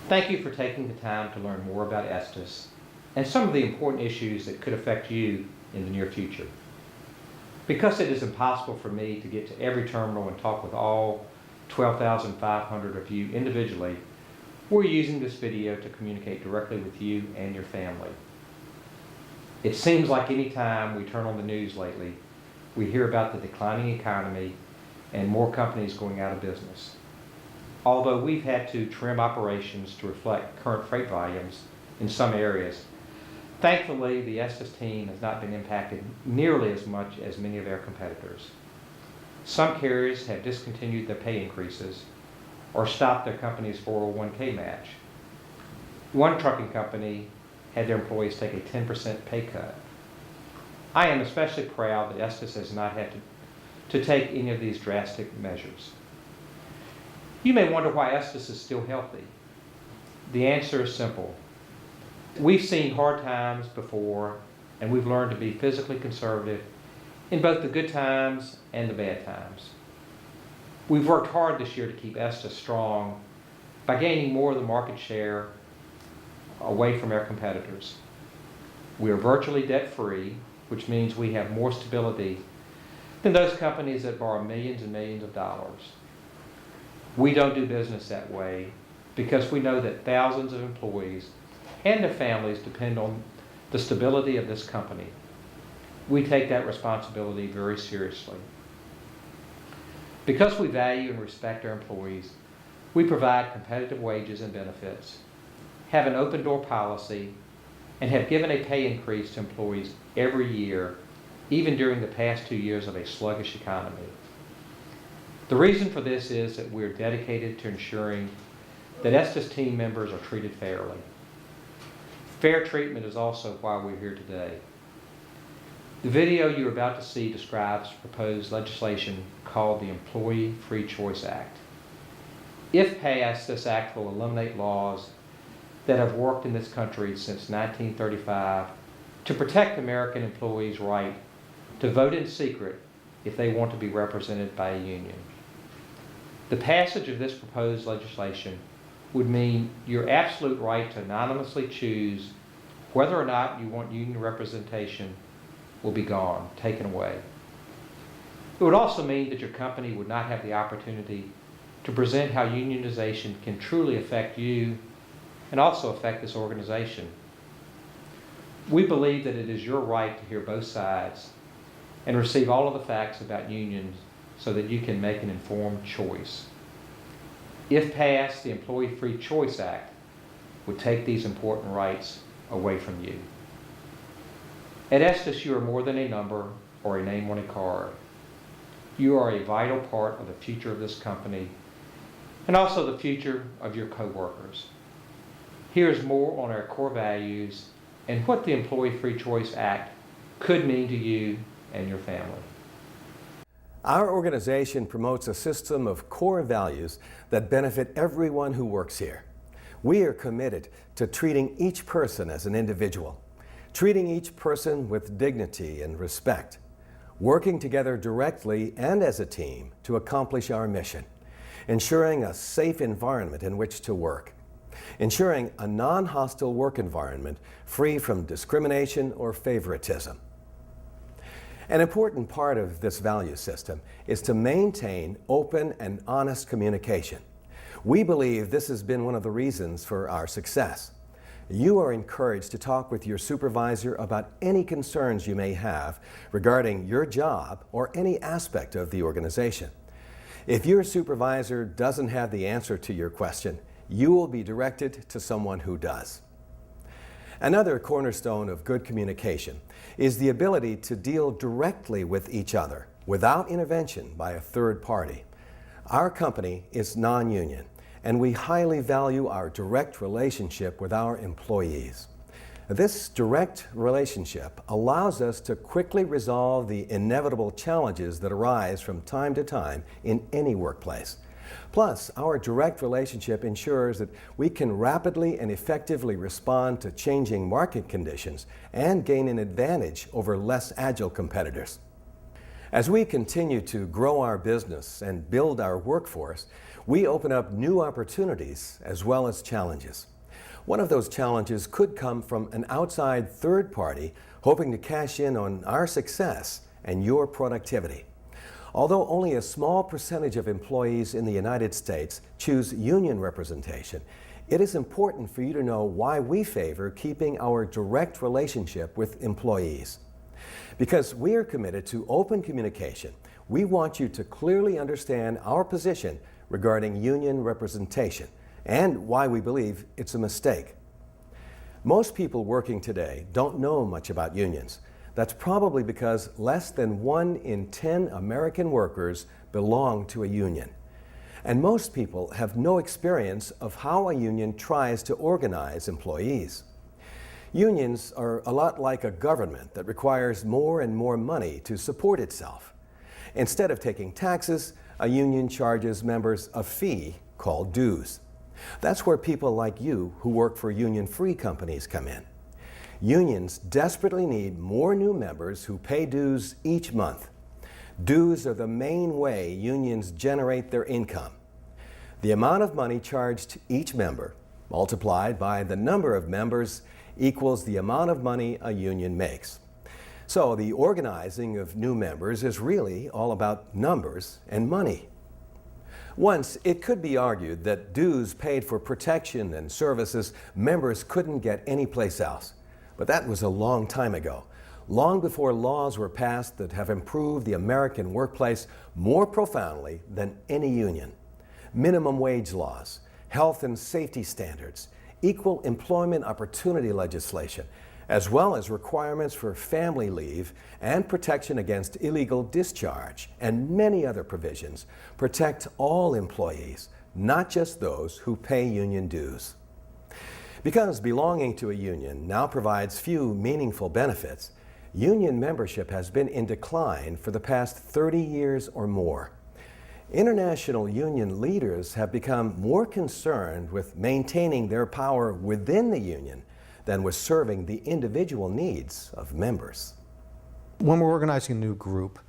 Thank you for taking the time to learn more about Estes and some of the important issues that could affect you in the near future. Because it is impossible for me to get to every terminal and talk with all 12,500 of you individually, we're using this video to communicate directly with you and your family. It seems like any time we turn on the news lately, we hear about the declining economy and more companies going out of business. Although we've had to trim operations to reflect current freight volumes in some areas, thankfully the Estes team has not been impacted nearly as much as many of our competitors. Some carriers have discontinued their pay increases or stopped their company's 401k match. One trucking company had their employees take a 10% pay cut. I am especially proud that Estes has not had to take any of these drastic measures. You may wonder why Estes is still healthy. The answer is simple. We've seen hard times before, and we've learned to be physically conservative in both the good times and the bad times. We've worked hard this year to keep Estes strong by gaining more of the market share away from our competitors. We are virtually debt-free, which means we have more stability than those companies that borrow millions and millions of dollars. We don't do business that way because we know that thousands of employees and their families depend on the stability of this company. We take that responsibility very seriously. Because we value and respect our employees, we provide competitive wages and benefits, have an open door policy, and have given a pay increase to employees every year, even during the past 2 years of a sluggish economy. The reason for this is that we're dedicated to ensuring that Estes team members are treated fairly. Fair treatment is also why we're here today. The video you're about to see describes proposed legislation called the Employee Free Choice Act. If passed, this act will eliminate laws that have worked in this country since 1935 to protect American employees' right to vote in secret if they want to be represented by a union. The passage of this proposed legislation would mean your absolute right to anonymously choose whether or not you want union representation will be gone, taken away. It would also mean that your company would not have the opportunity to present how unionization can truly affect you and also affect this organization. We believe that it is your right to hear both sides and receive all of the facts about unions so that you can make an informed choice. If passed, the Employee Free Choice Act would take these important rights away from you. At Estes, you are more than a number or a name on a card. You are a vital part of the future of this company and also the future of your coworkers. Here's more on our core values and what the Employee Free Choice Act could mean to you and your family. Our organization promotes a system of core values that benefit everyone who works here. We are committed to treating each person as an individual, treating each person with dignity and respect, working together directly and as a team to accomplish our mission, ensuring a safe environment in which to work, ensuring a non-hostile work environment free from discrimination or favoritism. An important part of this value system is to maintain open and honest communication. We believe this has been one of the reasons for our success. You are encouraged to talk with your supervisor about any concerns you may have regarding your job or any aspect of the organization. If your supervisor doesn't have the answer to your question, you will be directed to someone who does. Another cornerstone of good communication is the ability to deal directly with each other without intervention by a third party. Our company is non-union, and we highly value our direct relationship with our employees. This direct relationship allows us to quickly resolve the inevitable challenges that arise from time to time in any workplace. Plus, our direct relationship ensures that we can rapidly and effectively respond to changing market conditions and gain an advantage over less agile competitors. As we continue to grow our business and build our workforce, we open up new opportunities as well as challenges. One of those challenges could come from an outside third party hoping to cash in on our success and your productivity. Although only a small percentage of employees in the United States choose union representation, it is important for you to know why we favor keeping our direct relationship with employees. Because we are committed to open communication, we want you to clearly understand our position regarding union representation and why we believe it's a mistake. Most people working today don't know much about unions. That's probably because less than 1 in 10 American workers belong to a union. And most people have no experience of how a union tries to organize employees. Unions are a lot like a government that requires more and more money to support itself. Instead of taking taxes, a union charges members a fee called dues. That's where people like you who work for union-free companies come in. Unions desperately need more new members who pay dues each month. Dues are the main way unions generate their income. The amount of money charged each member, multiplied by the number of members, equals the amount of money a union makes. So the organizing of new members is really all about numbers and money. Once, it could be argued that dues paid for protection and services members couldn't get anyplace else. But that was a long time ago, long before laws were passed that have improved the American workplace more profoundly than any union. Minimum wage laws, health and safety standards, equal employment opportunity legislation, as well as requirements for family leave and protection against illegal discharge, and many other provisions protect all employees, not just those who pay union dues. Because belonging to a union now provides few meaningful benefits, union membership has been in decline for the past 30 years or more. International union leaders have become more concerned with maintaining their power within the union than with serving the individual needs of members. When we're organizing a new group,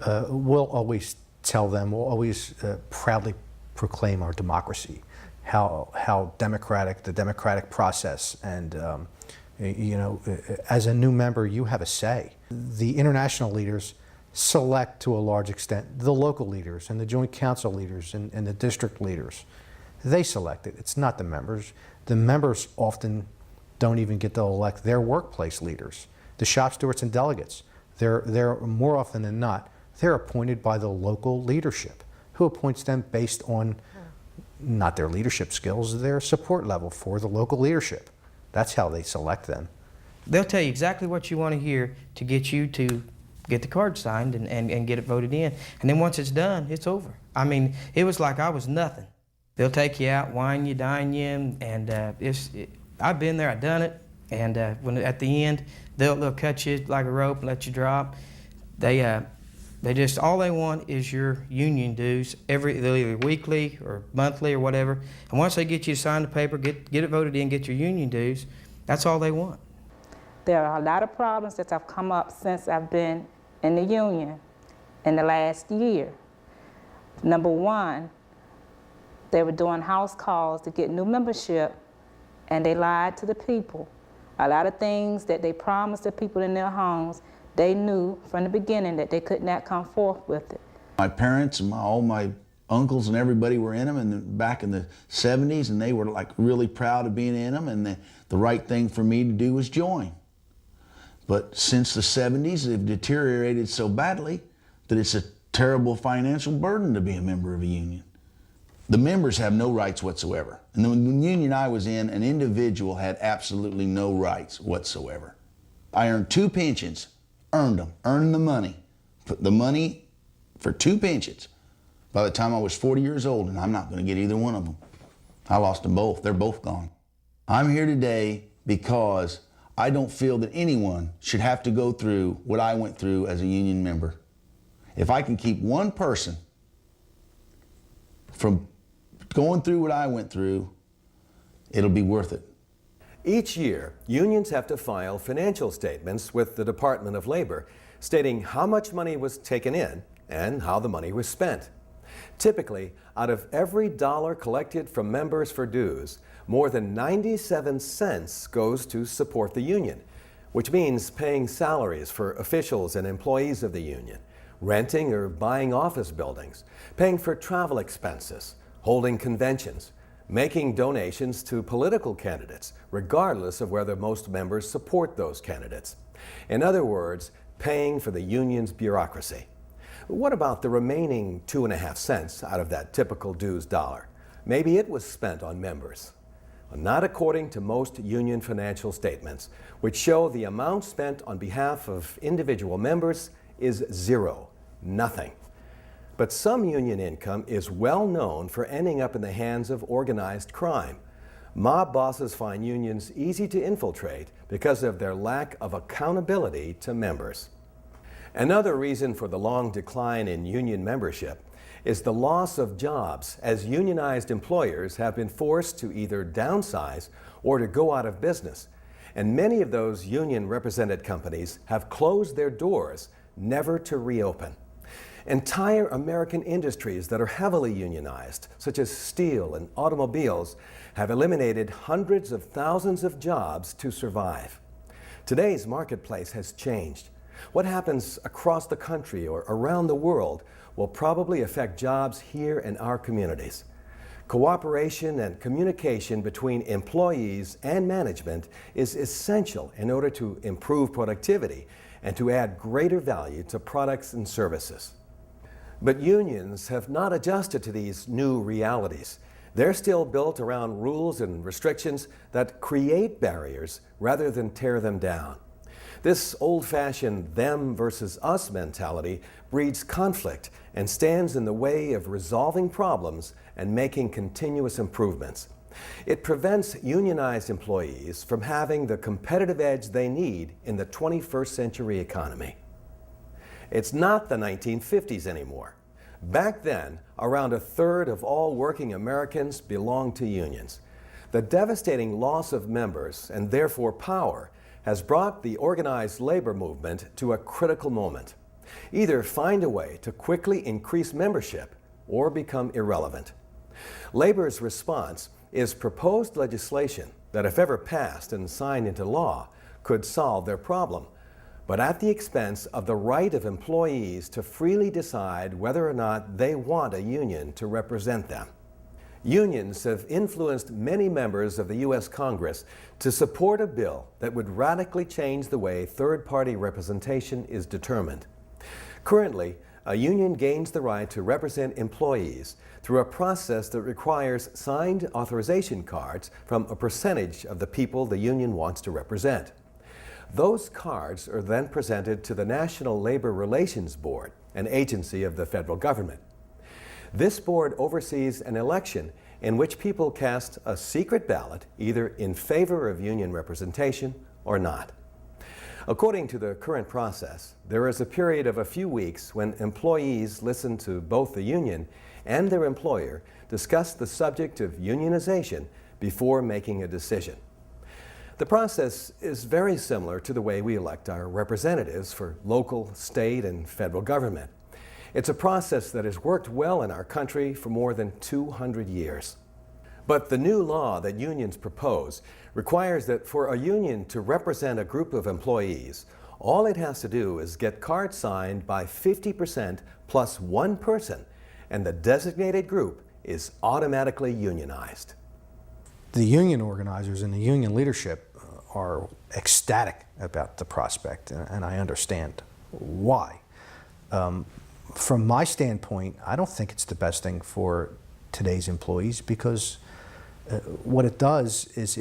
we'll always tell them, we'll always proudly proclaim our democracy, how democratic, the democratic process, and as a new member, you have a say. The international leaders select to a large extent the local leaders and the joint council leaders and the district leaders. They select it. It's not the members. The members often don't even get to elect their workplace leaders. The shop stewards and delegates, they're more often than not, they're appointed by the local leadership, who appoints them based on not their leadership skills, their support level for the local leadership. That's how they select them. They'll tell you exactly what you want to hear to get you to get the card signed and get it voted in. And then once it's done, it's over. I mean, it was like I was nothing. They'll take you out, wine you, dine you, and I've been there, I've done it. And when at the end, they'll cut you like a rope and let you drop. They just, all they want is your union dues, they're either weekly or monthly or whatever. And once they get you to sign the paper, get it voted in, get your union dues, that's all they want. There are a lot of problems that have come up since I've been in the union in the last year. Number one, they were doing house calls to get new membership, and they lied to the people. A lot of things that they promised the people in their homes, they knew from the beginning that they could not come forth with it. My parents and all my uncles and everybody were in them back in the 70s, and they were like really proud of being in them, and the right thing for me to do was join. But since the 70s, they've deteriorated so badly that it's a terrible financial burden to be a member of a union. The members have no rights whatsoever. And the union I was in, an individual had absolutely no rights whatsoever. I earned 2 pensions, earned the money, put the money for 2 pensions by the time I was 40 years old, and I'm not going to get either one of them. I lost them both. They're both gone. I'm here today because I don't feel that anyone should have to go through what I went through as a union member. If I can keep one person from going through what I went through, it'll be worth it. Each year, unions have to file financial statements with the Department of Labor stating how much money was taken in and how the money was spent. Typically, out of every dollar collected from members for dues, more than 97 cents goes to support the union, which means paying salaries for officials and employees of the union, renting or buying office buildings, paying for travel expenses, holding conventions, making donations to political candidates, regardless of whether most members support those candidates. In other words, paying for the union's bureaucracy. What about the remaining 2.5 cents out of that typical dues dollar? Maybe it was spent on members. Not according to most union financial statements, which show the amount spent on behalf of individual members is zero, nothing. But some union income is well known for ending up in the hands of organized crime. Mob bosses find unions easy to infiltrate because of their lack of accountability to members. Another reason for the long decline in union membership is the loss of jobs, as unionized employers have been forced to either downsize or to go out of business. And many of those union-represented companies have closed their doors, never to reopen. Entire American industries that are heavily unionized, such as steel and automobiles, have eliminated hundreds of thousands of jobs to survive. Today's marketplace has changed. What happens across the country or around the world will probably affect jobs here in our communities. Cooperation and communication between employees and management is essential in order to improve productivity and to add greater value to products and services. But unions have not adjusted to these new realities. They're still built around rules and restrictions that create barriers rather than tear them down. This old-fashioned them versus us mentality breeds conflict and stands in the way of resolving problems and making continuous improvements. It prevents unionized employees from having the competitive edge they need in the 21st century economy. It's not the 1950s anymore. Back then, around 1/3 of all working Americans belonged to unions. The devastating loss of members, and therefore power, has brought the organized labor movement to a critical moment. Either find a way to quickly increase membership or become irrelevant. Labor's response is proposed legislation that, if ever passed and signed into law, could solve their problem, but at the expense of the right of employees to freely decide whether or not they want a union to represent them. Unions have influenced many members of the U.S. Congress to support a bill that would radically change the way third-party representation is determined. Currently, a union gains the right to represent employees through a process that requires signed authorization cards from a percentage of the people the union wants to represent. Those cards are then presented to the National Labor Relations Board, an agency of the federal government. This board oversees an election in which people cast a secret ballot either in favor of union representation or not. According to the current process, there is a period of a few weeks when employees listen to both the union and their employer discuss the subject of unionization before making a decision. The process is very similar to the way we elect our representatives for local, state, and federal government. It's a process that has worked well in our country for more than 200 years. But the new law that unions propose requires that for a union to represent a group of employees, all it has to do is get cards signed by 50% plus one person, and the designated group is automatically unionized. The union organizers and the union leadership are ecstatic about the prospect, and I understand why. From my standpoint, I don't think it's the best thing for today's employees, because what it does is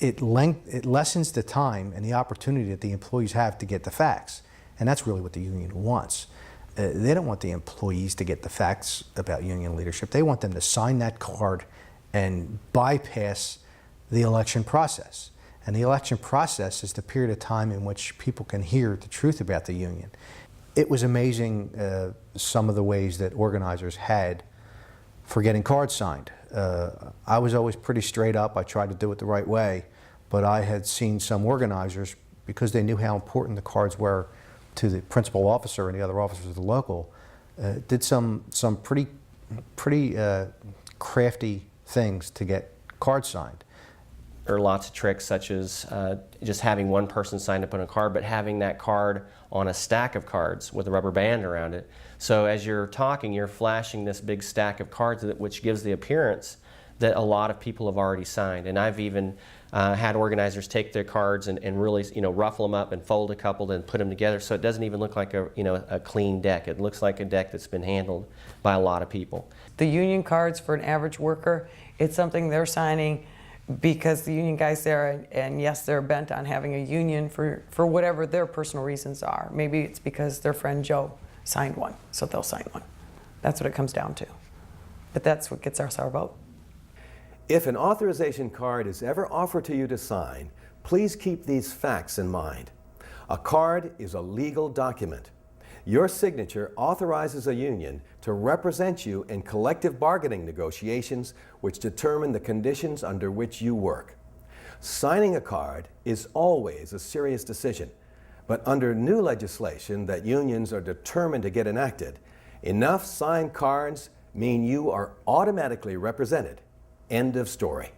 it lessens the time and the opportunity that the employees have to get the facts, and that's really what the union wants. They don't want the employees to get the facts about union leadership. They want them to sign that card and bypass the election process. And the election process is the period of time in which people can hear the truth about the union. It was amazing some of the ways that organizers had for getting cards signed. I was always pretty straight up. I tried to do it the right way, but I had seen some organizers, because they knew how important the cards were to the principal officer and the other officers of the local, did some pretty crafty things to get cards signed. There are lots of tricks, such as just having one person signed up on a card, but having that card on a stack of cards with a rubber band around it. So as you're talking, you're flashing this big stack of cards, which gives the appearance that a lot of people have already signed. And I've even had organizers take their cards and really, ruffle them up and fold a couple and put them together, so it doesn't even look like a clean deck. It looks like a deck that's been handled by a lot of people. The union cards for an average worker, it's something they're signing because the union guy's there, and yes, they're bent on having a union for whatever their personal reasons are. Maybe it's because their friend Joe signed one, so they'll sign one. That's what it comes down to. But that's what gets us our vote. If an authorization card is ever offered to you to sign, please keep these facts in mind. A card is a legal document. Your signature authorizes a union to represent you in collective bargaining negotiations which determine the conditions under which you work. Signing a card is always a serious decision, but under new legislation that unions are determined to get enacted, enough signed cards mean you are automatically represented. End of story.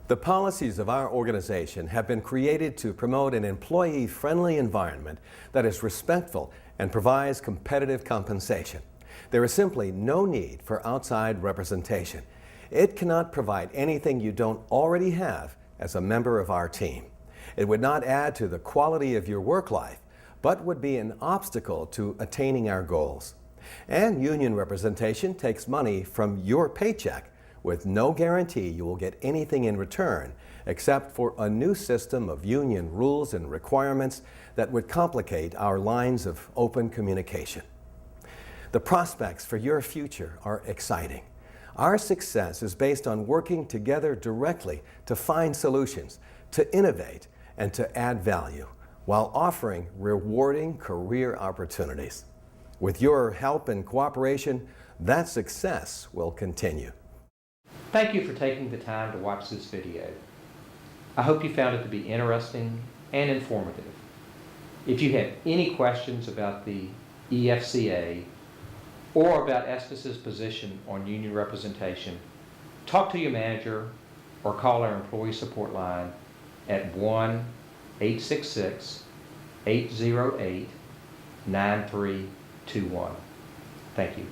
The policies of our organization have been created to promote an employee-friendly environment that is respectful and provides competitive compensation. There is simply no need for outside representation. It cannot provide anything you don't already have as a member of our team. It would not add to the quality of your work life, but would be an obstacle to attaining our goals. And union representation takes money from your paycheck, with no guarantee you will get anything in return except for a new system of union rules and requirements that would complicate our lines of open communication. The prospects for your future are exciting. Our success is based on working together directly to find solutions, to innovate, and to add value, while offering rewarding career opportunities. With your help and cooperation, that success will continue. Thank you for taking the time to watch this video. I hope you found it to be interesting and informative. If you have any questions about the EFCA or about Estes's position on union representation, talk to your manager or call our employee support line at 1-866-808-9321. Thank you.